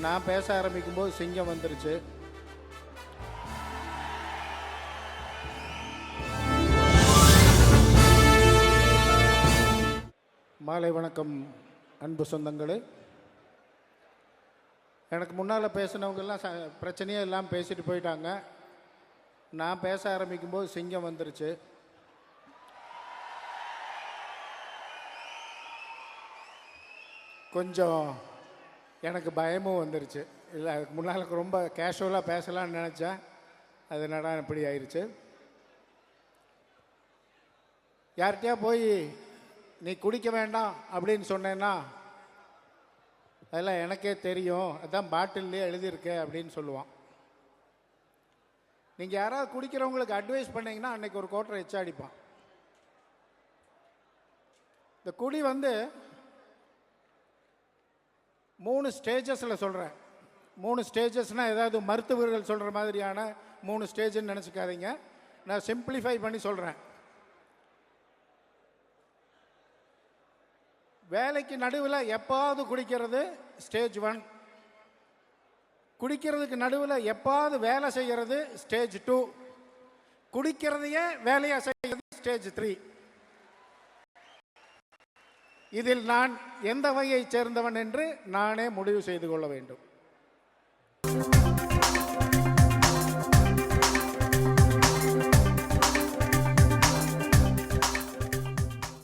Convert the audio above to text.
நான் பேச ஆரம்பிக்கும்போது சிங்கம் வந்துருச்சு. மாலை வணக்கம் அன்பு சொந்தங்களே. எனக்கு முன்னால் பேசினவங்கெல்லாம் பிரச்சனையே எல்லாம் பேசிட்டு போயிட்டாங்க. நான் பேச ஆரம்பிக்கும்போது சிங்கம் வந்துருச்சு. கொஞ்சம் எனக்கு பயமும் வந்துருச்சு. இல்லை, அதுக்கு முன்னால் ரொம்ப கேஷுவலாக பேசலான்னு நினச்சேன். அது என்னடா இப்படி ஆயிடுச்சு. யார்கிட்டயா போய் நீ குடிக்க வேண்டாம் அப்படின்னு சொன்னேன்னா அதெல்லாம் எனக்கே தெரியும், அதான் பாட்டில்லே எழுதியிருக்க அப்படின்னு சொல்லுவான். நீங்கள் யாராவது குடிக்கிறவங்களுக்கு அட்வைஸ் பண்ணிங்கன்னா அன்றைக்கி ஒரு கோட்டரை எச்சா அடிப்பான். இந்த குடி 3 ஸ்டேஜஸில் சொல்கிறேன். 3 ஸ்டேஜஸ்னால் ஏதாவது மருத்துவர்கள் சொல்கிற மாதிரியான 3 ஸ்டேஜ்னு நினச்சிக்காதீங்க. நான் சிம்பிளிஃபை பண்ணி சொல்கிறேன். வேலைக்கு நடுவில் எப்பாவது குடிக்கிறது ஸ்டேஜ் 1. குடிக்கிறதுக்கு நடுவில் எப்பாவது வேலை செய்கிறது ஸ்டேஜ் 2. குடிக்கிறதையே வேலையாக செய்கிறது ஸ்டேஜ் 3. இதில் நான் எந்த வகையை சேர்ந்தவன் என்று நானே முடிவு செய்து கொள்ள வேண்டும்.